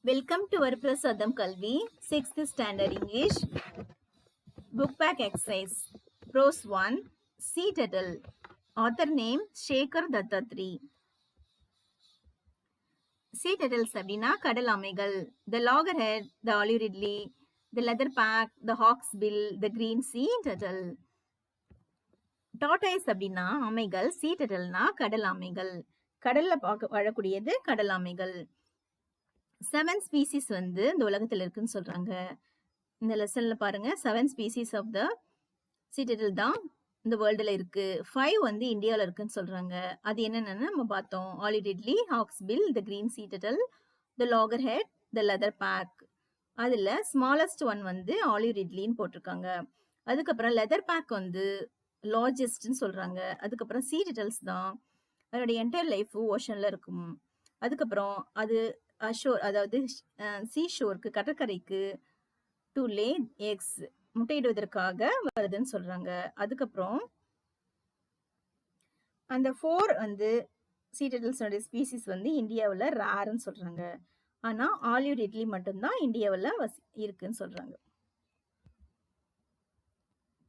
Welcome to Varprasadam Kalvi, 6th Standard English, Book Back Exercise, Prose 1, Sea Turtle, Author name Shekhar Dattatri. Sea turtles அப்படின்னா கடல் ஆமைகள். The loggerhead, the olive ridley, the leatherback, the hawksbill, the green sea turtle. Tortoise அப்படின்னா ஆமைகள், sea turtleனா கடல் ஆமைகள். கடல்ல வாழக்கூடியது கடல் ஆமைகள். 7 ஸ்பீசிஸ் வந்து இந்த உலகத்துல இருக்குன்னு சொல்றாங்க. இந்த லெசன்ல பாருங்க 7 species of the sea turtle தான் இந்த வேர்ல்டுல இருக்கு. 5 வந்து இந்தியாவில் இருக்குன்னு சொல்றாங்க. அது என்னென்னு நம்ம பார்த்தோம். olive ridley, hawksbill, the green sea turtle, the loggerhead, the leatherback. அதுல ஸ்மாலஸ்ட் ஒன் வந்து olive ridleyன்னு போட்டிருக்காங்க. அதுக்கப்புறம் leatherback வந்து லார்ஜஸ்ட்னு சொல்றாங்க. அதுக்கப்புறம் sea turtles தான் அதனுடைய என்டையர் லைஃப் ஓஷன்ல இருக்கும். அதுக்கப்புறம் அது அஷோர் அதாவது சீஷோருக்கு கடற்கரைக்கு டு லே எக்ஸ் முட்டையிடுவதற்காக வருதுன்னு சொல்றாங்க. அதுக்கப்புறம் அந்த 4 வந்து sea turtles ஸ்பீசிஸ் வந்து இந்தியாவில் ரேர்ன்னு சொல்றாங்க. ஆனா olive ridley மட்டும்தான் இந்தியாவில் இருக்குன்னு சொல்றாங்க.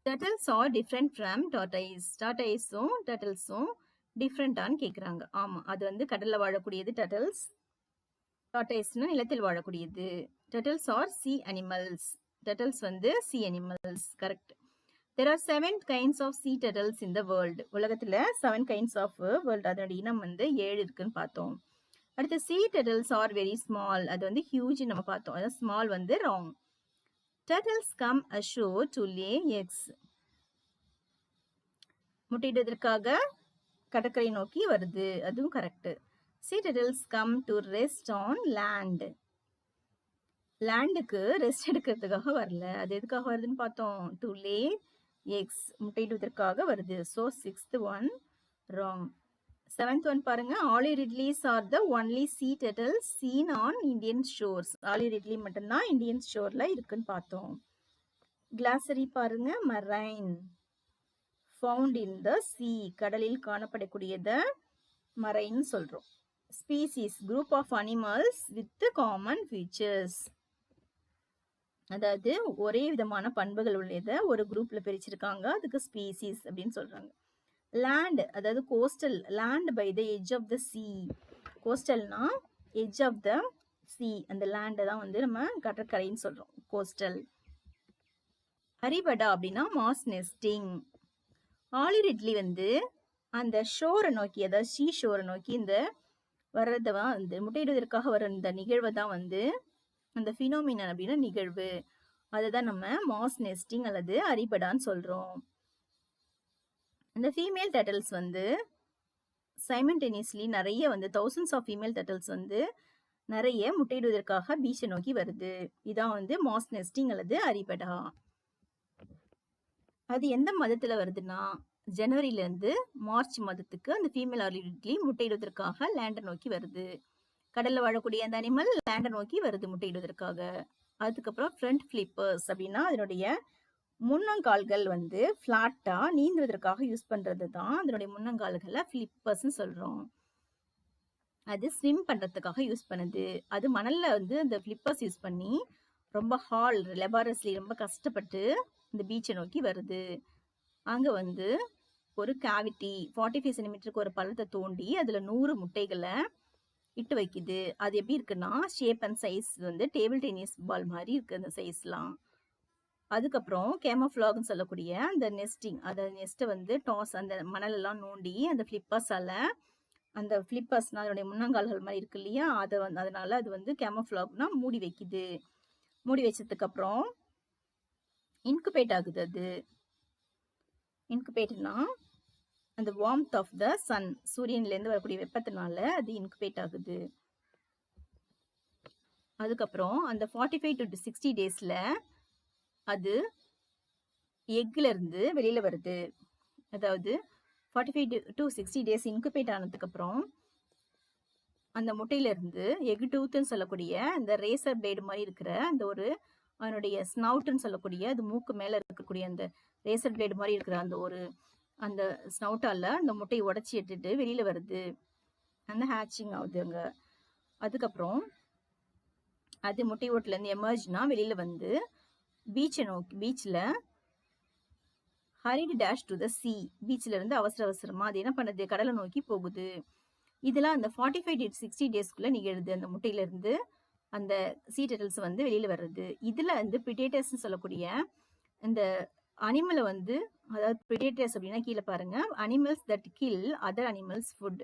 Turtles are different from tortoise. Tortoiseம் turtlesம் டிஃப்ரெண்டான்னு கேட்குறாங்க. ஆமா, அது வந்து கடல்ல வாழக்கூடியது turtles. Tortoiseனா நிலத்தில் வாழக்கூடியது. Turtles are sea animals. Turtles வந்து sea animals. Correct. There are 7 kinds of sea turtles in the world. உலகத்துல 7 kinds of world அதோட இனம் வந்து 7 இருக்குன்னு பார்த்தோம். அடுத்து sea turtles are very small. அது வந்து huge நம்ம பார்த்தோம். அதாவது small வந்து wrong. Turtles come ashore to lay eggs. முட்டையிடுவதற்காக கடற்கரை நோக்கி வருது. அதுவும் correct. Sea turtles come to rest on land. லேண்டுக்கு ரெஸ்ட் எடுக்கிறதுக்காக வரல. அது எதுக்காக வருதுன்னு பார்த்தோம். டு லே எக்ஸ் முட்டையிடுவதற்காக வருது. So 6th one wrong. 7th one பாருங்க. olive ridleys are the only sea turtles seen on Indian shores. olive ridley மட்டும்தான் இந்தியன் ஷோர்ல இருக்குன்னு பார்த்தோம். கிளாசரி பாருங்க. marine found in the sea கடலில் காணப்படக்கூடியத marine சொல்றோம். species group of animals with common features. அதாவது ஒரே விதமான பண்புகள் உள்ளத ஒரு குரூப்ல பிரிச்சிருக்காங்க. அதுக்கு ஸ்பீசிஸ் அப்படின்னு சொல்றாங்க. லேண்ட் அதாவது coastal land by the edge of the sea. கோஸ்டல்னா எட்ஜ் ஆஃப் த சீ. அந்த லேண்டை தான் வந்து நம்ம கடற்கரைன்னு சொல்றோம். கோஸ்டல். அரிபடா அப்படின்னா மாஸ் நெஸ்டிங். olive ridley வந்து அந்த ஷோரை நோக்கி அதாவது சீ ஷோரை நோக்கி இந்த வர்றதவா அந்த முட்டையிடுவதற்காக வர இந்த நிகழ்வை தான் வந்து அந்த ஃபினோமினன் அப்படின்னா நிகழ்வு. அதுதான் நம்ம மாஸ் நெஸ்டிங் அல்லது அரிபடான்னு சொல்றோம். இந்த ஃபீமேல் டர்ட்டில்ஸ் வந்து சைமல்டேனியஸ்லி நிறைய வந்து thousands ஆஃப் ஃபீமேல் டர்ட்டில்ஸ் வந்து நிறைய முட்டையிடுவதற்காக பீச்சை நோக்கி வருது. இதான் வந்து மாஸ் நெஸ்டிங் அல்லது அரிபடா. அது எந்த மதத்துல வருதுன்னா ஜனவரியில இருந்து மார்ச் மதத்துக்கு அந்த ஃபீமேல் olive ridley முட்டையிடுவதற்காக லேண்டை நோக்கி வருது. கடல்ல வாழக்கூடிய அந்த அனிமல் லேண்டை நோக்கி வருது முட்டையிடுவதற்காக. அதுக்கப்புறம் ஃப்ரண்ட் ஃபிளிப்பர்ஸ் அப்படின்னா அதனுடைய முன்னங்கால்கள் வந்து ஃபிளாட்டா நீந்துவதற்காக யூஸ் பண்றது தான் அதனுடைய முன்னங்கால்களை ஃபிளிப்பர்ஸ்ன்னு சொல்றோம். அது ஸ்விம் பண்றதுக்காக யூஸ் பண்ணுது. அது மணல்ல வந்து அந்த ஃபிளிப்பர்ஸ் யூஸ் பண்ணி ரொம்ப லெபாரஸ்லி ரொம்ப கஷ்டப்பட்டு இந்த பீச்சை நோக்கி வருது. அங்க வந்து ஒரு கேவிட்டி 45 சென்டிமீட்டருக்கு ஒரு பள்ளத்தை தோண்டி அதுல 100 முட்டைகளை இட்டு வைக்குது. அது எப்படி இருக்குன்னா ஷேப் அண்ட் சைஸ் வந்து டேபிள் டென்னிஸ் பால் மாதிரி இருக்கு அந்த சைஸ்லாம். அதுக்கப்புறம் கேமோஃப்ளாக்னு சொல்லக்கூடிய அந்த நெஸ்டிங் அந்த நெஸ்ட்டை வந்து டாஸ் அந்த மணலெல்லாம் நோண்டி அந்த ஃபிளிப்பர்ஸால அந்த ஃபிளிப்பர்ஸ்னா அதனுடைய முன்னங்கால்கள் மாதிரி இருக்கு இல்லையா அதை வந்து அதனால அது வந்து கேமோஃப்ளாக்னா மூடி வைக்குது. மூடி வச்சதுக்கு அப்புறம் இன்குபேட் ஆகுது. அது இன்குபேட்னா அந்த வார்ம்த் ஆஃப் த சன் சூரியன்லேருந்து வரக்கூடிய வெப்பத்தினால அது இன்குபேட் ஆகுது. அதுக்கப்புறம் அந்த 45 to 60 டேஸ்ல அது எக்ல இருந்து வெளியில வருது. அதாவது 45 to 60 டேஸ் இன்குபேட் ஆனதுக்கு அப்புறம் அந்த முட்டையில இருந்து எக் டூத்ன்னு சொல்லக்கூடிய அந்த ரேசர் பிளேடு மாதிரி இருக்கிற அந்த ஒரு அதனுடைய ஸ்னவுட்னு சொல்லக்கூடிய அது மூக்கு மேல இருக்கக்கூடிய அந்த ரேசர் பிளேடு மாதிரி இருக்கிற அந்த ஒரு அந்த ஸ்னவுட்டால அந்த முட்டையை உடச்சி எடுத்துட்டு வெளியில வருது. அந்த ஹேச்சிங் ஆகுது அங்க. அதுக்கப்புறம் அது முட்டை ஓட்டுலேருந்து எமர்ஜ்னா வெளியில் வந்து பீச்சில் ஹரிடு டேஷ் டு த சி, பீச்சில் இருந்து அவசரமாக அது என்ன பண்ணுது, கடலை நோக்கி போகுது. இதெல்லாம் அந்த 45 to 60 டேஸ்க்குள்ளே நிகழுது. அந்த முட்டையிலேருந்து அந்த சீ டர்ட்டில்ஸ் வந்து வெளியில் வர்றது. இதில் வந்து பிரிடேட்டர்ஸ்ன்னு சொல்லக்கூடிய இந்த அனிமலை வந்து, அதாவது பிரிடேட்டர்ஸ் அப்படின்னா கீழே பாருங்க, animals that kill other animals food.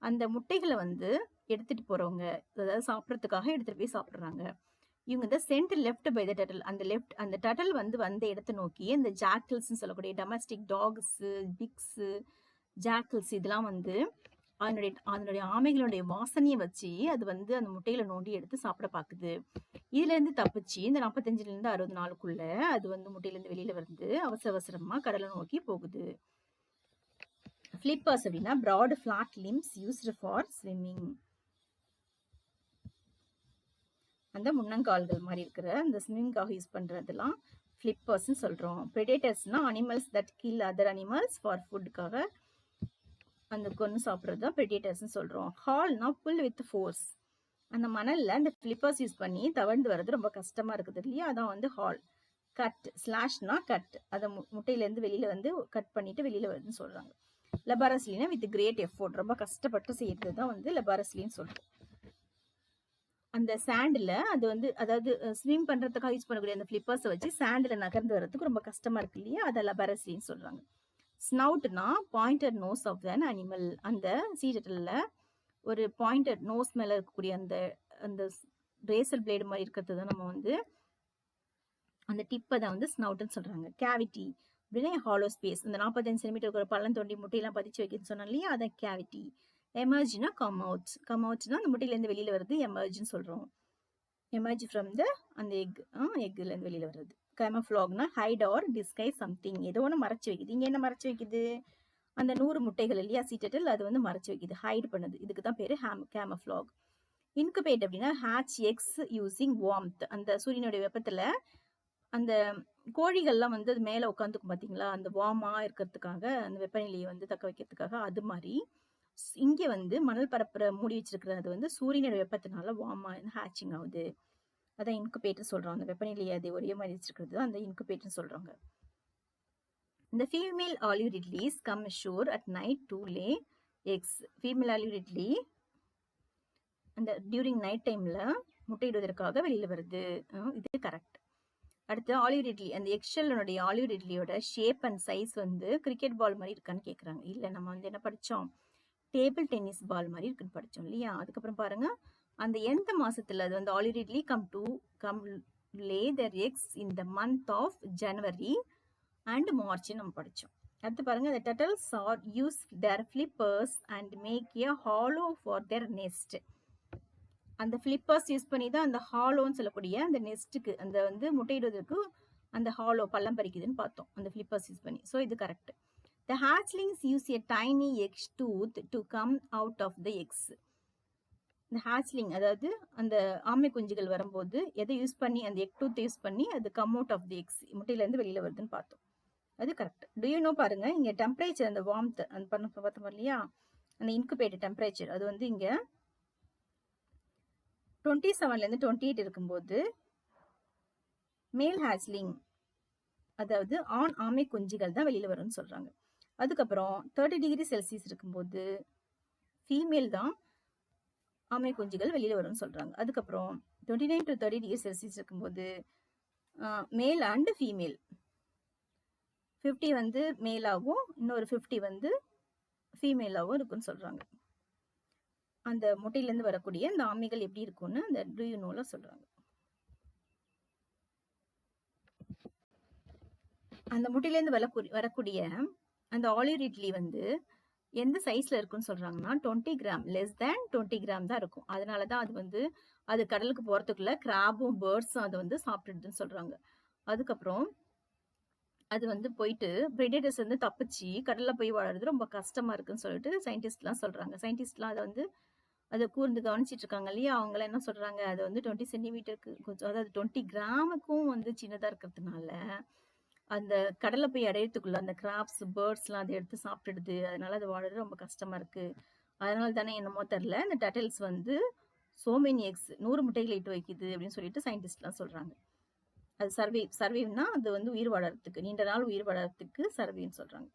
அந்த முட்டைகளை வந்து எடுத்துட்டு போறவங்க, அதாவது சாப்பிட்றதுக்காக எடுத்துட்டு போய் சாப்பிட்றாங்க. இவங்க இந்த scent left by the turtle, அந்த டர்ட்டில் வந்து வந்த இடத்தை நோக்கி இந்த ஜாக்கிள்ஸ்ன்னு சொல்லக்கூடிய டொமஸ்டிக் டாக்ஸ், பிக்ஸ், ஜாக்கிள்ஸ் இதெல்லாம் வந்து அதனுடைய ஆமைகளுடைய வாசனையை வச்சு அது வந்து அந்த முட்டையில நோண்டி எடுத்து சாப்பிட பாக்குது. இதுல இருந்து தப்பிச்சு இந்த 45 இருந்து 60 நாளுக்குள்ள அது வந்து முட்டையில இருந்து வெளியில வந்து அவசரமா கடலை நோக்கி போகுது. ஃபிளிப்பர்ஸ் அப்படின்னா broad flat limbs used for swimming. அந்த முன்னங்கால்கள் மாதிரி இருக்கிற அந்த ஸ்விம்மிங்காக யூஸ் பண்றதெல்லாம் ஃபிளிப்பர்ஸ்ன்னு சொல்றோம். பிரெடேட்டர்ஸ்னா animals that kill other animals for ஃபுட்டுக்காக அந்த கொன்று சாப்பிட்றது தான் பிரெடேட்டர்ஸ்ன்னு சொல்றோம். ஹால்னா புல் வித் ஃபோர்ஸ். அந்த மணல்ல அந்த ஃபிளிப்பர்ஸ் யூஸ் பண்ணி தவழ்ந்து வர்றது ரொம்ப கஷ்டமா இருக்குது இல்லையா, அதான் வந்து ஹால். கட் ஸ்லாஷ்னா கட், அதை முட்டையிலேருந்து வெளியில வந்து கட் பண்ணிட்டு வெளியில வருதுன்னு சொல்றாங்க. லெபாரஸ்லினா வித் கிரேட் எஃபோர்ட், ரொம்ப கஷ்டப்பட்டு செய்யறது தான் வந்து லெபாரஸ்லின்னு சொல்றோம். அந்த சாண்டில் அது வந்து, அதாவது ஸ்விம் பண்றதுக்காக யூஸ் பண்ணக்கூடிய அந்த ஃபிளிப்பர்ஸை வச்சு சாண்டில் நகர்ந்து வர்றதுக்கு ரொம்ப கஷ்டமா இருக்கு இல்லையா, அதை லெபாரஸ்லின்னு சொல்றாங்க. ஸ்னவுட்னா pointed nose of an animal. அந்த சீ டர்ட்டில்ல ஒரு பாயிண்டட் நோஸ் மேல இருக்கக்கூடிய அந்த அந்த ரேசர் பிளேடு மாதிரி இருக்கிறது தான் நம்ம வந்து அந்த டிப்பை தான் வந்து ஸ்னவுட்னு சொல்றாங்க. கேவிட்டி அப்படின்னா ஹாலோ ஸ்பேஸ், இந்த 45 சென்டிமீட்டர் ஒரு பள்ளம் தோண்டி முட்டையெல்லாம் பதிச்சு வைக்கணும்னு சொன்னோம் இல்லையா, அதை கேவிட்டி. எமர்ஜ்னா கம் அவுட்னா அந்த முட்டையிலேருந்து வெளியில வருது எமர்ஜ்னு சொல்றோம். எமர்ஜ் ஃப்ரம் த அந்த எக்ல இருந்து வெளியில வருது. கேமஃப்ளாக்னா ஹைட் ஆர் டிஸ்கைஸ் சம்திங், ஏதோ ஒன்று மறைச்சு வைக்குது. இங்க என்ன மறைச்சு வைக்குது, அந்த 100 முட்டைகள் இல்லையா சீ டர்ட்டில், அது வந்து மறைச்சு வைக்குது, ஹைட் பண்ணுது. இதுக்கு தான் பேரு கேமஃப்ளாக். இன்குபேட் அப்படின்னா ஹேட்ச் எக்ஸ் யூசிங் வார்ம்த். அந்த சூரியனுடைய வெப்பத்துல அந்த கோழிகள்லாம் வந்து அது மேல உட்காந்துக்கும் பாத்தீங்களா, அந்த வார்மா இருக்கிறதுக்காக, அந்த வெப்பநிலையை வந்து தக்க வைக்கிறதுக்காக. அது மாதிரி இங்க வந்து மணல் பரப்புற மூடி வச்சிருக்கிறது அது வந்து சூரியனுடைய வெப்பத்தினால வார்மா ஹேச்சிங் ஆகுது. அதான் இன்குபேட்டர் சொல்றோம். அந்த வெப்பநிலையை அது ஒரே மாதிரி வச்சிருக்கிறது அந்த இன்குபேட்டர் சொல்றாங்க. இந்த female olive ridleys come ashore at night to lay eggs. Female olive ridley அந்த டியூரிங் நைட் டைம்ல முட்டையிடுவதற்காக வெளியில வருது. இது கரெக்ட். அடுத்து ஆலிவ் ரிட்லி, அந்த எக்ஷெல்லனுடைய ஆலிவ் ரிட்லியோட ஷேப் அண்ட் சைஸ் வந்து கிரிக்கெட் பால் மாதிரி இருக்கான்னு கேட்குறாங்க. இல்லை, நம்ம வந்து என்ன படித்தோம், டேபிள் டென்னிஸ் பால் மாதிரி இருக்குன்னு படித்தோம் இல்லையா. அதுக்கப்புறம் பாருங்க, அந்த எந்த மாசத்துல அது வந்து olive ridley come lay their eggs in the month of January and March நம்ம படித்தோம். அடுத்து பாருங்க, the turtles are use their flippers and make a hollow for their nest. அந்த ஃபிளிப்பர்ஸ் யூஸ் பண்ணி தான் அந்த ஹாலோன்னு சொல்லக்கூடிய அந்த நெஸ்ட்டுக்கு, அந்த வந்து முட்டையிடுவதற்கு அந்த ஹாலோ பள்ளம் பறிக்குதுன்னு பார்த்தோம் அந்த ஃபிளிப்பர்ஸ் யூஸ் பண்ணி. ஸோ இது correct. The hatchlings use a tiny egg tooth to come out of the eggs. இந்த hatchling, அதாவது அந்த ஆமை குஞ்சுகள் வரும்போது எதை யூஸ் பண்ணி, அந்த எக் டூத் யூஸ் பண்ணி அது come out of the eggs, முட்டையிலேருந்து வெளியில் வருதுன்னு பார்த்தோம். அது கரெக்ட். டு யூ நோ பாருங்க, இங்கே டெம்பரேச்சர் அந்த வார்ம்த் அந்த பண்ண பார்த்தோம் இல்லையா, அந்த இன்குபேட்டர் டெம்பரேச்சர் அது வந்து இங்கே 27லேருந்து 28 இருக்கும்போது மேல் ஹேச்லிங், அதாவது ஆண் ஆமை குஞ்சுகள் தான் வெளியில வரும்னு சொல்றாங்க. அதுக்கப்புறம் 30 டிகிரி செல்சியஸ் இருக்கும்போது ஃபீமேல் தான் ஆமை குஞ்சுகள் வெளியில வரும்னு சொல்றாங்க. அதுக்கப்புறம் 29 to 30 டிகிரி செல்சியஸ் இருக்கும்போது மேல் அண்ட் ஃபீமேல் 50 வந்து மேலாகவும் இன்னொரு 50 வந்து ஃபீமேலாகவும் இருக்குன்னு சொல்றாங்க. அந்த முட்டையிலேருந்து வரக்கூடிய அந்த ஆமைகள் எப்படி இருக்கும்னு அந்த டு யூ நோல சொல்றாங்க. அந்த முட்டையிலேருந்து வரக்கூடிய அந்த ஆலிவ் ரிட்லி வந்து எந்த சைஸ்ல இருக்குன்னு சொல்றாங்கன்னா 20 கிராம், லெஸ் தேன் 20 கிராம் தான் இருக்கும். அதனாலதான் அது வந்து அது கடலுக்கு போறதுக்குள்ள கிராபும் பேர்ட்ஸும் அதை வந்து சாப்பிட்டுடுதுன்னு சொல்றாங்க. அதுக்கப்புறம் அது வந்து போயிட்டு பிரெடேட்டர்ஸ் வந்து தப்பிச்சு கடல்ல போய் வாழறது ரொம்ப கஷ்டமா இருக்குன்னு சொல்லிட்டு சயின்டிஸ்ட்லாம் சொல்றாங்க. சயின்டிஸ்ட்லாம் அதை வந்து அதை கூர்ந்து கவனிச்சிட்டு இருக்காங்க இல்லையா, அவங்கள என்ன சொல்றாங்க, அது வந்து 20 சென்டிமீட்டருக்கு கொஞ்சம், அதாவது 20 கிராமுக்கும் வந்து சின்னதா இருக்கிறதுனால அந்த கடலை போய் அடையறதுக்குள்ள அந்த கிராப்ஸ் பேர்ட்ஸ்லாம் அதை எடுத்து சாப்பிட்டுடுது. அதனால அது வாழறது ரொம்ப கஷ்டமா இருக்கு. அதனால தானே என்னமோ தெரியல, இந்த டர்ட்டில்ஸ் வந்து சோ மெனி எக்ஸ் 100 முட்டைகளை இட்டு வைக்குது அப்படின்னு சொல்லிட்டு சயின்டிஸ்ட்லாம் சொல்றாங்க. அது சர்வைவ்னா அது வந்து உயிர் வாழறதுக்கு, நீண்ட நாள் உயிர் வாழறதுக்கு சர்வைன்னு சொல்றாங்க.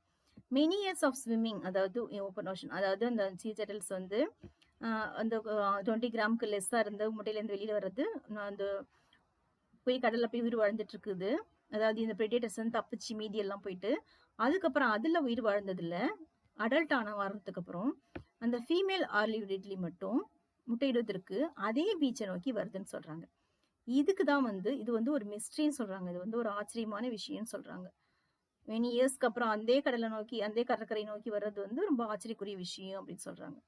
மெனி இயர்ஸ் ஆஃப் ஸ்விம்மிங், அதாவது ஓப்பன் ஓஷன், அதாவது அந்த சீ டர்ட்டில்ஸ் வந்து அந்த 20 கிராமுக்கு லெஸ்ஸா இருந்த முட்டையிலேருந்து வெளியில வர்றது, அந்த போய் கடல்ல போய் உயிர் வாழ்ந்துட்டு இருக்குது. அதாவது இந்த பிரெடேட்டர்ஸ் வந்து தப்பிச்சு மீதி எல்லாம் போயிட்டு, அதுக்கப்புறம் அதுல உயிர் வாழ்ந்ததுல அடல்ட் ஆன வர்றதுக்கு அப்புறம் அந்த ஃபீமேல் ஆலிவ் ரிட்லி மட்டும் முட்டையிடுவதற்கு அதே பீச்சை நோக்கி வருதுன்னு சொல்றாங்க. இதுக்கு தான் வந்து இது வந்து ஒரு மிஸ்ட்ரின்னு சொல்றாங்க. இது வந்து ஒரு ஆச்சரியமான விஷயம்னு சொல்றாங்க. மெனி இயர்ஸ்க்கு அப்புறம் அதே கடலை நோக்கி, அதே கடற்கரை நோக்கி வர்றது வந்து ரொம்ப ஆச்சரியக்குரிய விஷயம் அப்படின்னு சொல்றாங்க.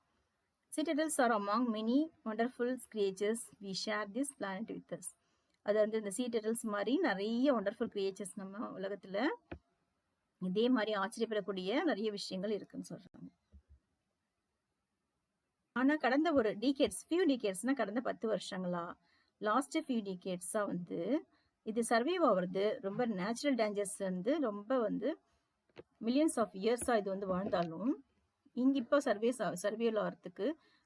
Sea turtles are among many wonderful creatures we share this planet with us. அது வந்து இந்த sea turtles மாதிரி நிறைய wonderful creatures நம்ம உலகத்துல இதே மாதிரி ஆச்சரியப்படக்கூடிய நிறைய விஷயங்கள் இருக்குன்னு சொல்றாங்க. ஆனா கடந்த ஒரு few decadesனா கடந்த 10 வருஷங்களா, லாஸ்ட் few decadesஆ வந்து இது சர்வைவ் ஆகுறது ரொம்ப நேச்சுரல் டேஞ்சர்ஸ் வந்து ரொம்ப வந்து மில்லியன்ஸ் ஆஃப் இயர்ஸா இது வந்து வாழ்ந்தாலும் இங்க இப்போ சர்வேல் ஆகிறதுக்கு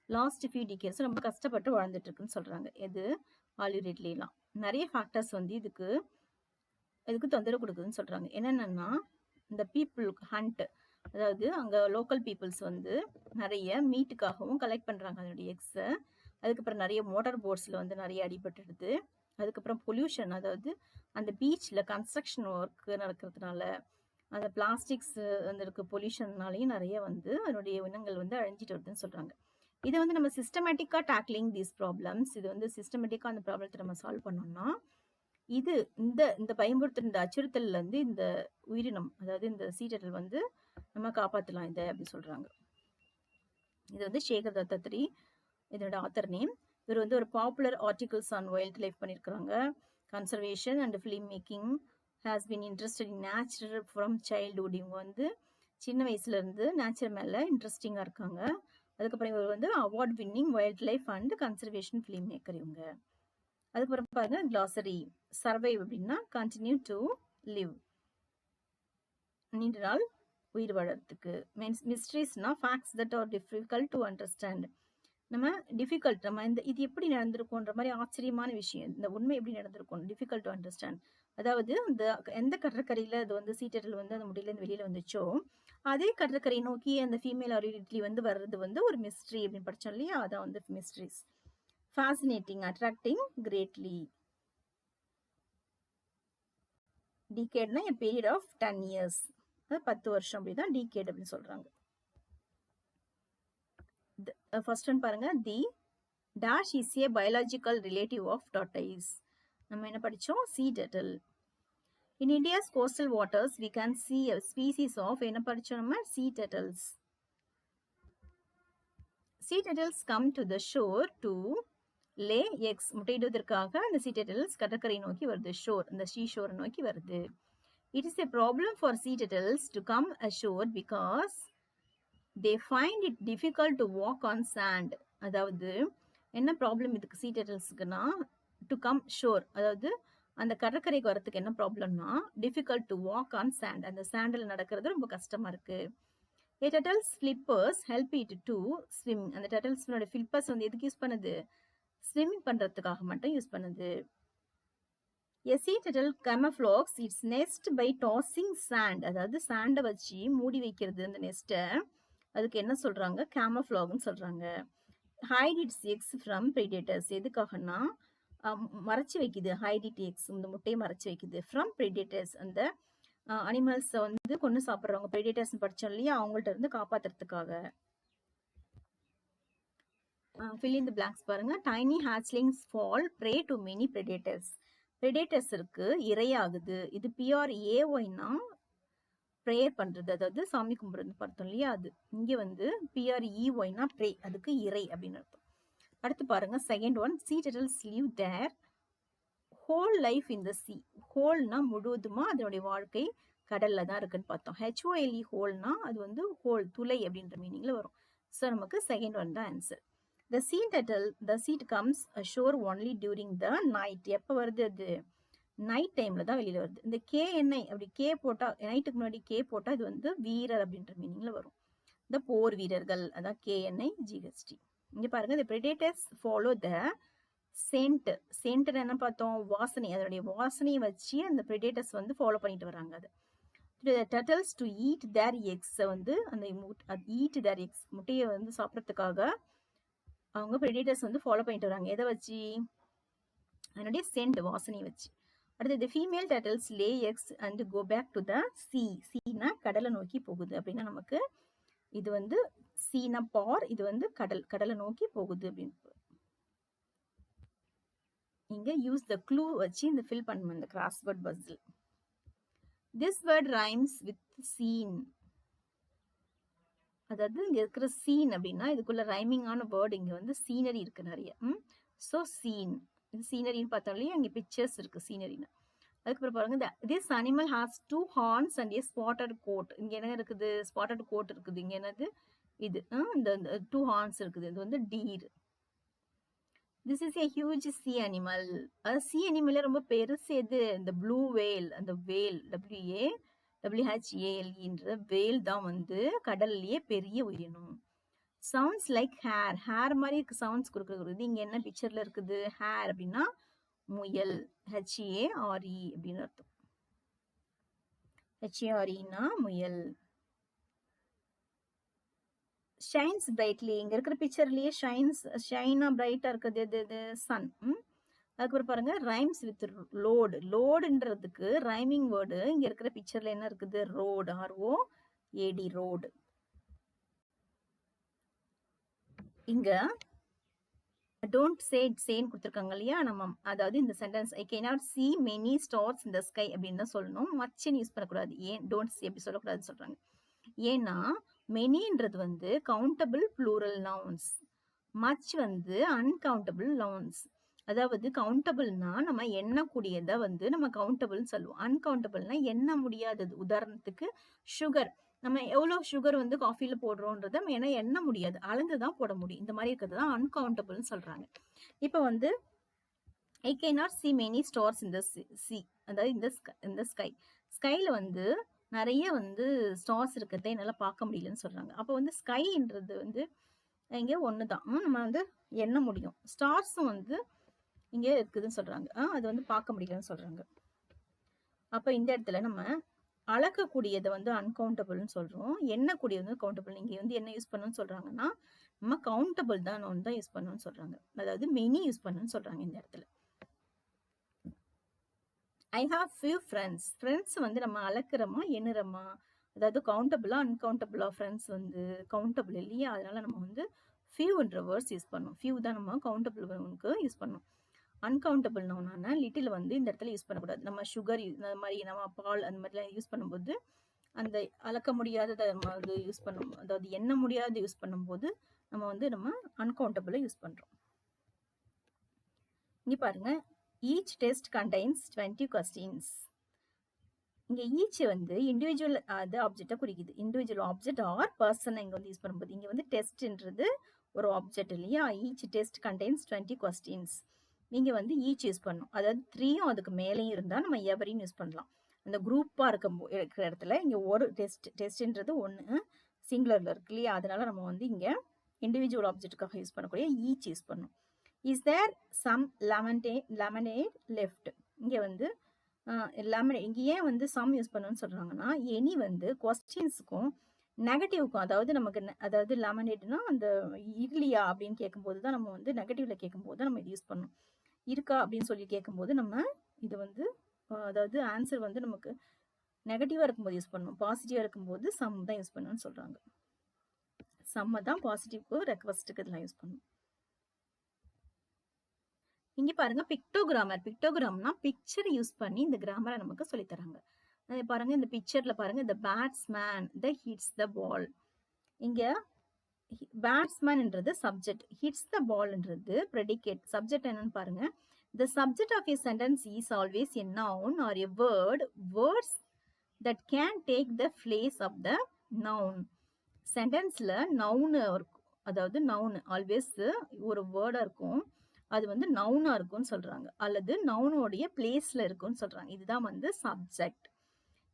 லாஸ்ட் ஃபியூ டிகேட்ஸ் ரொம்ப கஷ்டப்பட்டு வாழ்ந்துட்டு இருக்குன்னு சொல்றாங்க. எது ஆலிவ் ரிட்லிலாம் நிறைய ஃபேக்டர்ஸ் வந்து இதுக்கு தொந்தரவு கொடுக்குதுன்னு சொல்றாங்க. என்னென்னா இந்த பீப்புள் ஹண்ட், அதாவது அங்க லோக்கல் பீப்புள்ஸ் வந்து நிறைய மீட்டுக்காகவும் கலெக்ட் பண்றாங்க அதனுடைய எக்ஸை. அதுக்கப்புறம் நிறைய மோட்டார் போட்ஸ்ல வந்து நிறைய அடிபட்டுடுது. அதுக்கப்புறம் பொல்யூஷன், அதாவது அந்த பீச்ல கன்ஸ்ட்ரக்ஷன் ஒர்க் நடக்கிறதுனால அந்த பிளாஸ்டிக்ஸ் வந்து இருக்க பொல்யூஷன்னாலையும் நிறைய வந்து அதனுடைய இனங்கள் வந்து அழிஞ்சிட்டு வருதுன்னு சொல்றாங்க. இதை வந்து நம்ம சிஸ்டமேட்டிக்கா டேக்லிங் தீஸ் ப்ராப்ளம்ஸ், இது வந்து சிஸ்டமேட்டிக்கா அந்த ப்ராப்ளத்தை நம்ம சால்வ் பண்ணோம்னா இது இந்த பயன்படுத்துற இந்த அச்சுறுத்தல்ல இருந்து இந்த உயிரினம், அதாவது இந்த சீ டர்ட்டில் வந்து நம்ம காப்பாற்றலாம் இதை அப்படி சொல்றாங்க. இது வந்து சேகர் தத்தத்ரி இதோட ஆத்தர் நேம். இவர் வந்து ஒரு popular articles on wild life பண்ணியிருக்கிறாங்க. Conservation and film making has been interested in natural from childhood. இவங்க வந்து சின்ன வயசுல இருந்து நேச்சர் மேல இன்ட்ரெஸ்டிங்கா இருக்காங்க. அதுக்கப்புறம் இவர் வந்து award winning wild life and conservation film maker இவங்க. அதுக்கப்புறம் பாருங்க கிளாசரி. சர்வைவ் அப்படின்னா கண்டினியூ டு லிவ், நீண்ட நாள் உயிர் வாழறதுக்கு. மிஸ்ட்ரீஸ்னா facts that are difficult to understand. நம்ம டிஃபிகல்ட், நம்ம இது எப்படி நடந்திருக்கும்ன்ற மாதிரி ஆச்சரியமான விஷயம், இந்த உண்மை எப்படி நடந்திருக்கும், டிஃபிகல்ட் டு அண்டர்ஸ்டாண்ட். அதாவது இந்த எந்த கடற்கரையில அது வந்து சீ டர்ட்டில் வந்து அந்த முடியிலேருந்து வெளியில வந்துச்சோ அதே கடற்கரை நோக்கி அந்த ஃபீமேல் ஆலிவ் ரிட்லி வந்து வர்றது வந்து ஒரு மிஸ்ட்ரி அப்படின்னு படிச்சோம் இல்லையா, அதான் வந்து மிஸ்ட்ரிஸ். Fascinating, attracting, greatly. டிகேட்னா a period of 10 years, அது 10 வருஷம் அப்படிதான் டிகேட் அப்படின்னு சொல்றாங்க. ஃபர்ஸ்ட் ஒன் பாருங்க, the dash is a biological relative of tortoise. நம்ம என்ன படிச்சோம், sea turtle. In India's coastal waters, we can see a species of என்ன படிச்சோம் நம்ம, sea turtles. Sea turtles come to the shore to lay eggs. முட்டையிடுவதற்காக அந்த sea turtles கடற்கரை நோக்கி வருது, ஷோர், அந்த sea shore நோக்கி வருது. It is a problem for sea turtles to come ashore because they find it difficult to walk on sand. அதாவது என்ன problem இதுக்கு sea turtlesக்குன்னா, to come shore, அதாவது அந்த கடற்கரைக்கு வரதுக்கு என்ன ப்ராப்ளம்னா, difficult to walk on sand, அந்த சாண்டில் நடக்கிறது ரொம்ப கஷ்டமா இருக்கு. A turtle's flippers help it to swim. அந்த டர்ட்டில்ஸோட ஃபிலிப்பர்ஸ் வந்து எதுக்கு யூஸ் பண்ணுது, ஸ்விம்மிங் பண்றதுக்காக மட்டும் யூஸ் பண்ணுது. A sea turtle camouflages its nest by tossing sand. அதாவது சாண்டை வச்சு மூடி வைக்கிறது அந்த நெஸ்ட்டை, அதுக்கு என்ன சொல்றாங்க, camouflageன்னு சொல்றாங்க. Hide its eggs from predators. எதுக்காகனா மறைச்சு வைக்குது, ஹைட் இட் எக்ஸ், இந்த முட்டையை மறைச்சு வைக்குது. ஃப்ரம் பிரெடிட்டர்ஸ், அந்த அனிமல்ஸ் வந்து கொண்டு சாப்பிட்றவங்க, பிரெடிட்டர்ஸ் படிச்சோம் இல்லையா, அவங்கள்ட்ட இருந்து காப்பாத்துறதுக்காக. fill in the blanks பாருங்க. Tiny hatchlings fall prey to many predators. predators-க்கு இரையாகுது. இது PRAYனா ப்ரேயர் பண்றது, அதாவது சாமி கும்பிடுறது பார்த்தோம் இல்லையா, அது. இங்க வந்து PREYனா ப்ரே, அதுக்கு இறை அப்படின்னு அர்த்தம். அடுத்து பாருங்க second one, sea turtles live their whole life in the sea. ஹோல்னா முழுவதுமா அதனுடைய வாழ்க்கை கடல்ல தான் இருக்குன்னு பார்த்தோம். HOLE ஹோல்னா அது வந்து ஹோல், துளை அப்படின்ற மீனிங்ல வரும். ஸோ நமக்கு செகண்ட் ஒன் தான் answer. The sea turtle, the sea comes ashore only during the night. எப்போ வருது அது, நைட் டைம்ல தான் வெளியில வருது. இந்த KNI அப்படி கே போட்டா, நைட்டுக்கு முன்னாடி கே போட்டா இது வந்து வீரர் அப்படின்ற மீனிங்ல வரும். இந்த போர் வீரர்கள், அதான் KNI GHT. இங்க பாருங்க, the predators follow the scent. scent என்ன பார்த்தோம்? வாசனை. அதனுடைய வாசனையை வச்சு அந்த predators வந்து ஃபாலோ பண்ணிட்டு வராங்க அது. the turtles to eat their eggs வந்து அந்த eat their eggs முட்டையை வந்து சாப்பிட்றதுக்காக அவங்க predators வந்து ஃபாலோ பண்ணிட்டு வராங்க. எதை வச்சு? அதனுடைய சென்ட் வாசனையை வச்சு. அடுத்தது female turtles lay eggs and go back to the sea. சீனா கடலை நோக்கி போகுது அப்படின்னா நமக்கு இது வந்து சீனா பார், இது வந்து கடலை நோக்கி போகுது அப்படின்னு. இங்க யூஸ் த க்ளூ வச்சு இந்த ஃபில் பண்ணணும் இந்த crossword puzzle. This word rhymes with seen. அதாவது இங்க இருக்கிற சீன் அப்படின்னா இதுக்குள்ள ரைமிங்கான வேர்டு இங்க வந்து சீனரி இருக்கு நிறைய. ஸோ சீன், இது சீனரின்னு பார்த்தாலே அங்கே பிக்சர்ஸ் இருக்கு சீனரின்னு. அதுக்கப்புறம் பாருங்க, this animal has 2 horns and a spotted coat. இங்க என்ன இருக்குது? ஸ்பாட்டட் கோட் இருக்குது. இங்க என்னது? இது இந்த 2 ஹார்ன்ஸ் இருக்குது. இது வந்து deer. This is a huge C animal. அது சி அனிமல்ல ரொம்ப பெருசு எது? இந்த ப்ளூ வேல். அந்த வேல் WHALEன்ற வேல் தான் வந்து கடல்லையே பெரிய உயிரினம். Sounds like hair. ஹேர் மாதிரி சவுண்ட்ஸ் கொடுக்குறது. இங்க என்ன பிக்சர்ல இருக்குது? ஹேர் அப்படின்னா முயல். HARE அப்படின்னு அர்த்தம். HAREனா முயல். Shines brightly. இங்க இருக்கிற பிக்சர்லயே ஷைனா பிரைட்டா இருக்குது எது? சன். அதுக்கப்புறம் பாருங்க, ரைம்ஸ் வித் லோடு. லோடுன்றதுக்கு ரைமிங் வேர்டு இங்க இருக்கிற பிக்சர்ல என்ன இருக்குது? ரோடு. ROAD road. இங்க டோன்ட் சேன்னு கொடுத்துருக்காங்க இல்லையா? நம்ம அதாவது இந்த sentence I cannot see many stars in the sky அப்படின்னு தான் சொல்லணும். மச்ன்னு யூஸ் பண்ணக்கூடாது. ஏன் டோன்ட் சி அப்படி சொல்லக்கூடாதுன்னு சொல்றாங்க. ஏன்னா மெனின்றது வந்து கவுண்டபிள் ப்ளூரல் நவுன்ஸ், மச் வந்து அன்கவுண்டபிள் நவுன்ஸ். அதாவது கவுண்டபிள்னா நம்ம எண்ணக்கூடியதை வந்து நம்ம கவுண்டபிள்னு சொல்லுவோம். அன்கவுண்டபிள்னா எண்ண முடியாதது. உதாரணத்துக்கு சுகர். நம்ம எவ்வளோ சுகர் வந்து காஃபில போடுறோன்றத நம்ம எண்ண முடியாது, அளந்துதான் போட முடியும். இந்த மாதிரி இருக்கிறது தான் அன்கவுண்டபிள்னு சொல்றாங்க. இப்போ வந்து ஐ cannot see many stars in the C, அதாவது இந்த ஸ்கை. ஸ்கைல வந்து நிறைய வந்து ஸ்டார்ஸ் இருக்கிறத என்னால பார்க்க முடியலன்னு சொல்றாங்க. அப்போ வந்து ஸ்கைன்றது வந்து இங்க ஒண்ணுதான், நம்ம வந்து எண்ண முடியும். ஸ்டார்ஸும் வந்து இங்க இருக்குதுன்னு சொல்றாங்க. அது வந்து பார்க்க முடியலன்னு சொல்றாங்க. அப்ப இந்த இடத்துல நம்ம அளக்கக்கூடியதை வந்து அன்கவுண்டபிள்னு சொல்றோம், எண்ணக்கூடியது வந்து கவுண்டபிள். இங்க வந்து என்ன யூஸ் பண்ணணும்னு சொல்றாங்கன்னா நம்ம கவுண்டபிள் தான் ஒன்று தான் யூஸ் பண்ணணும்னு சொல்றாங்க. அதாவது மெனி யூஸ் பண்ணணும்னு சொல்றாங்க இந்த இடத்துல. I have few friends. Friends வந்து நம்ம அளக்குறோமா எண்ணுறோமா? அதாவது கவுண்டபிளா அன்கவுண்டபிளா? ஃப்ரெண்ட்ஸ் வந்து கவுண்டபிள் இல்லையா? அதனால நம்ம வந்து ஃபியூன்ற வேர்ட்ஸ் யூஸ் பண்ணணும். ஃபியூ தான் நம்ம கவுண்டபிளுக்கு யூஸ் பண்ணணும். அன்கவுண்டபிள் நவுனான லிட்டில் வந்து இந்த இடத்துல யூஸ் பண்ணக்கூடாது. நம்ம சுகர் இந்த மாதிரி நம்ம பால் அந்த மாதிரிலாம் யூஸ் பண்ணும்போது அந்த அளக்க முடியாததை அது யூஸ் பண்ணும், அதாவது எண்ண முடியாத யூஸ் பண்ணும்போது நம்ம வந்து நம்ம அன்கவுண்டபிளை யூஸ் பண்றோம். இங்க பாருங்க, ஈச் டெஸ்ட் கண்டைன்ஸ் 20 questions. இங்க ஈச் வந்து இண்டிவிஜுவல் அது ஆப்ஜெக்டை குறிக்குது. இண்டிவிஜுவல் ஆப்ஜெக்ட் ஆர் பர்சன் இங்க வந்து யூஸ் பண்ணும்போது இங்க வந்து டெஸ்ட்ன்றது ஒரு ஆப்ஜெக்ட் இல்லையா? Each test contains 20 questions. நீங்க வந்து ஈச் யூஸ் பண்ணணும். அதாவது 3யும் அதுக்கு மேலேயும் இருந்தா நம்ம எவரின்னு யூஸ் பண்ணலாம். அந்த குரூப்பா இருக்கிற இடத்துல இங்க ஒரு டெஸ்ட்ன்றது ஒன்று சிங்குலர்ல இருக்கு இல்லையா? அதனால நம்ம வந்து இங்க இண்டிவிஜுவல் ஆப்ஜெக்டுக்காக யூஸ் பண்ணக்கூடிய ஈச் யூஸ் பண்ணணும். Is there some lemonade left. இங்க வந்து lemonade இங்க ஏன் வந்து சம் யூஸ் பண்ணணும்னு சொல்றாங்கன்னா எனி வந்து கொஸ்டின்ஸுக்கும் நெகட்டிவ்க்கும், அதாவது நமக்கு அதாவது லெமனேட்னா அந்த இல்லையா அப்படின்னு கேட்கும்போது தான் நம்ம வந்து நெகட்டிவ்ல கேட்கும்போது நம்ம இது யூஸ் பண்ணணும். இருக்கா அப்படின்னு சொல்லி கேட்கும்போது நம்ம இது வந்து அதாவது ஆன்சர் வந்து நமக்கு நெகட்டிவா இருக்கும்போது யூஸ் பண்ணணும், பாசிட்டிவா இருக்கும்போது சம் தான் யூஸ் பண்ணணும்னு சொல்றாங்க. சம்ம தான் பாசிட்டிவ்க்கு ரெக்வஸ்ட்டுக்கு இதெல்லாம் யூஸ் பண்ணணும். இங்க பாருங்க பிக்டோகிராமர். பிக்டோகிராம்னா பிக்சர் யூஸ் பண்ணி இந்த கிராமரை நமக்கு சொல்லி தராங்க. பாருங்க இந்த பிக்சர்ல பாருங்க, the batsman the hits the ball. இங்க பேட்ஸ்மேன்ன்றது சப்ஜெக்ட், ஹிட்ஸ் த பால்ன்றது ப்ரெடிகேட். சப்ஜெக்ட் என்னன்னு பாருங்க. The subject of a sentence is always a noun or a word, words that can take the place of the noun. சென்டென்ஸ்ல noun இருக்கும், அதாவது noun always ஒரு வேர்டா இருக்கும், அது வந்து நவுனா இருக்கும்னு சொல்றாங்க, அல்லது நவுனோடைய பிளேஸ்ல இருக்கும்னு சொல்றாங்க. இதுதான் வந்து சப்ஜெக்ட்.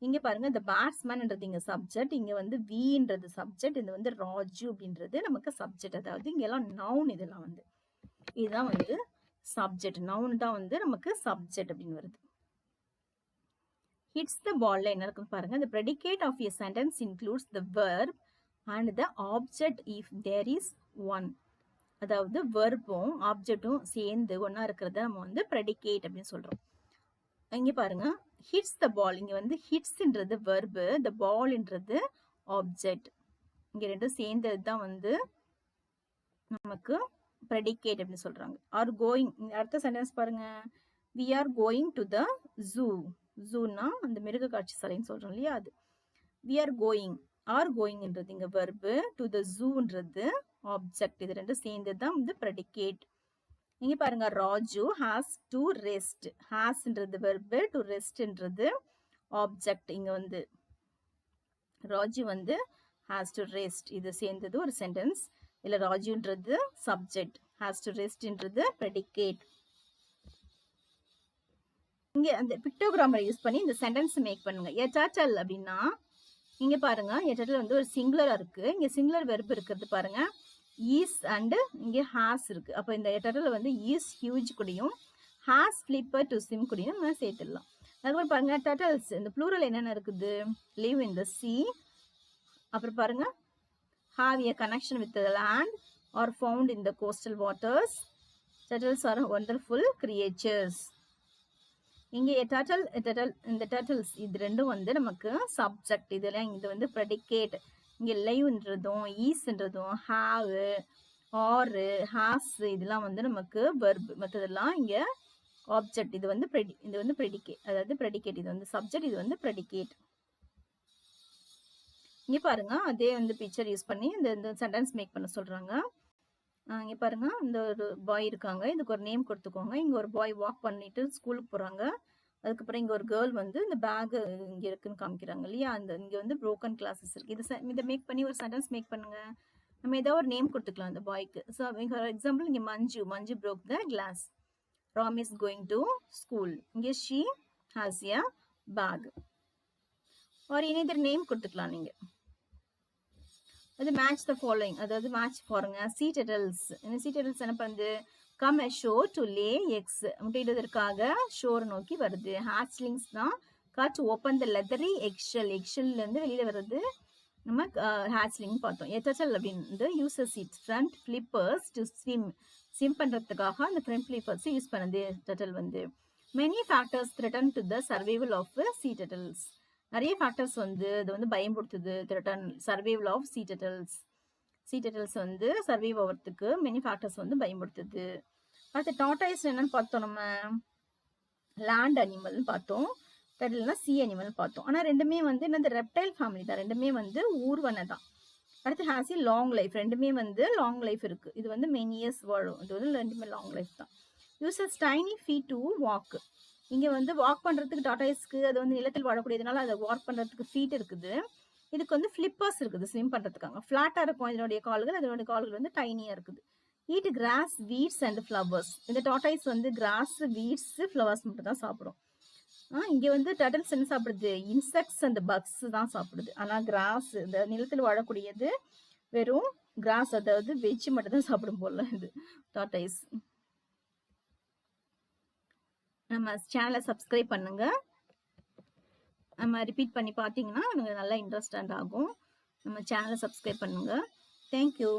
இங்க பாருங்க இந்த பேட்ஸ்மேன்ன்றது இங்க சப்ஜெக்ட், இங்க வந்து வின்றது சப்ஜெக்ட், இது வந்து ராஜு அப்படின்றது நமக்கு சப்ஜெக்ட். அதாவது இங்க எல்லாம் நவுன், இதெல்லாம் வந்து இதுதான் வந்து சப்ஜெக்ட். நவுன் தான் வந்து நமக்கு சப்ஜெக்ட் அப்படின்னு வருது. ஹிட்ஸ் த பால்ல என்ன இருக்குன்னு பாருங்க. the predicate of a sentence includes the verb and the object if there is one. அதாவது வெர்பும் ஆப்ஜெக்டும் சேர்ந்து ஒன்னா இருக்கிறத நம்ம வந்து predicate அப்படின்னு சொல்றோம். இங்க பாருங்க ஹிட்ஸ் த பால், இங்க வந்து ஹிட்ஸ்ன்றது வெர்பு, the ballன்றது ஆப்ஜெக்ட். இங்க ரெண்டும் சேர்ந்தது தான் வந்து நமக்கு predicate அப்படின்னு சொல்றாங்க. ஆர் கோயிங், அடுத்த சென்டென்ஸ் பாருங்க. we are going to the zoo. ஜூனா அந்த மிருக காட்சி சாலைன்னு சொல்றோம் இல்லையா, அது. we are going, are goingன்றது இங்க verb, to the zooன்றது ஆப்ஜெக்ட். இது ரெண்டும் சேர்ந்தது தான் வந்து predicate. இங்க பாருங்க ராஜு has to rest. hasன்றது verb, to restன்றது ஆப்ஜெக்ட். இங்க வந்து ராஜு வந்து has to rest, இது சேர்ந்தது ஒரு சென்டென்ஸ். இல்ல ராஜுன்றது சப்ஜெக்ட், has to restன்றது predicate. இங்க அந்த பிக்டோகிராமரை யூஸ் பண்ணி இந்த சென்டென்ஸ் மேக் பண்ணுங்க. a turtle அப்படின்னா இங்க பாருங்க a turtle வந்து ஒரு சிங்குலரா இருக்கு. இங்க சிங்குலர் வெர்ப் இருக்கிறது பாருங்க, is அண்ட் இங்க has இருக்கு. அப்ப இந்த a turtle வந்து is huge கூடயும் has flipper to swim கூடயும் நம்ம சேர்த்துடலாம். அதுக்கப்புறம் பாருங்க turtles இந்த ப்ளூரல் என்னென்ன இருக்குது, live in the sea, அப்புறம் பாருங்க have a connection with the land or found in the coastal waters. Turtles are wonderful creatures. இங்க இந்த turtles இது ரெண்டும் வந்து நமக்கு சப்ஜெக்ட். இதெல்லாம் இது வந்து predicate. இங்க liveன்றதும் isன்றதும் have or has இதெல்லாம் வந்து நமக்கு verb. மற்றதெல்லாம் இங்க ஆப்ஜெக்ட். இது வந்து predicate, அதாவது predicate. இது வந்து சப்ஜெக்ட், இது வந்து predicate. இங்க பாருங்க அதே வந்து பிக்சர் யூஸ் பண்ணி இந்த சென்டென்ஸ் மேக் பண்ண சொல்றாங்க. இங்க பாருங்க இந்த ஒரு பாய் இருக்காங்க, இதுக்கு ஒரு நேம் கொடுத்துக்கோங்க. இங்க ஒரு பாய் வாக் பண்ணிட்டு ஸ்கூலுக்கு போறாங்க. அதுக்கப்புறம் இங்க ஒரு கேர்ள் வந்து இந்த பேக் இங்க இருக்குன்னு காமிக்கிறாங்க இல்லையா, அந்த இங்க வந்து ப்ரோக்கன் கிளாஸஸ் இருக்கு. இதை மேக் பண்ணி ஒரு சென்டென்ஸ் மேக் பண்ணுங்க. நம்ம ஏதாவது ஒரு நேம் கொடுத்துக்கலாம் அந்த பாய்க்கு. ஸோ ஃபார் எக்ஸாம்பிள் இங்க மஞ்சு broke the glass. Ram is going to school. இங்க she has a bag. ஒரு இனிதர் நேம் கொடுத்துக்கலாம் நீங்க. அது மேட்ச் த ஃபாலோயிங், அதாவது மேட்ச் பாருங்க. sea turtles என்ன பண்ணுது, come ashore to lay eggs. முட்டையிடுவதற்காக ஷோர் நோக்கி வருது. hatchlings தான் cut open the leathery eggshell. எக்ஷெல்ல இருந்து வெளியில வருது நம்ம hatchling பார்த்தோம். a turtle அப்படின்னு uses its front flippers to swim பண்றதுக்காக அந்த front flippers யூஸ் பண்ணுது turtle வந்து. many factors threaten to the survival of sea turtles. நிறைய ஃபேக்டர்ஸ் வந்து இது வந்து பயன்படுத்துது. சர்வைவல் ஆஃப் sea turtles வந்து சர்வைவ் ஆகிறதுக்கு மெனி ஃபேக்டர்ஸ் வந்து பயன்படுத்துது. அடுத்து டார்டாய்ஸ் என்னன்னு பார்த்தோம், நம்ம லேண்ட் அனிமல் பார்த்தோம், டர்ட்டில்னா சி அனிமல் பார்த்தோம். ஆனால் ரெண்டுமே வந்து இந்த ரெப்டைல் ஃபேமிலி தான், ரெண்டுமே வந்து ஊர்வனை தான். அடுத்து ஹேஸ் ஏ லாங் லைஃப், ரெண்டுமே வந்து லாங் லைஃப் இருக்கு. இது வந்து மெனி இயர்ஸ் வாழும், இது வந்து ரெண்டுமே லாங் லைஃப் தான். Uses tiny feet to walk. இங்க வந்து வாக் பண்றதுக்கு டாடாய்ஸ்க்கு அது வந்து நிலத்தில் வாழக்கூடியதுனால அதை வாக் பண்றதுக்கு ஃபீட் இருக்குது. இதுக்கு வந்து ஃபிளிப்பர்ஸ் இருக்குது ஸ்விம் பண்றதுக்காக. ஃபிளாட்டா இருக்கும் இதனுடைய கால்கள் வந்து டைனியா இருக்குது. Eat cross, weeds and flowers. இந்த டாடாய்ஸ் வந்து கிராஸ், வீட்ஸ், ஃப்ளவர்ஸ் மட்டும் தான் சாப்பிடும். இங்க வந்து டர்ட்டில்ஸ் என்ன சாப்பிடுது, இன்செக்ட்ஸ் அண்ட் பக்ஸ் தான் சாப்பிடுது. ஆனா கிராஸ், இந்த நிலத்தில் வாழக்கூடியது வெறும் கிராஸ், அதாவது வெஜ் மட்டும் தான் சாப்பிடும் போல இது டாடாய்ஸ். நம்ம சேனலை சப்ஸ்கிரைப் பண்ணுங்க. நம்ம ரிப்பீட் பண்ணி பார்த்தீங்கன்னா எனக்கு நல்லா இன்ட்ரெஸ்டட் ஆகும். நம்ம சேனலை சப்ஸ்கிரைப் பண்ணுங்க. தேங்க்யூ.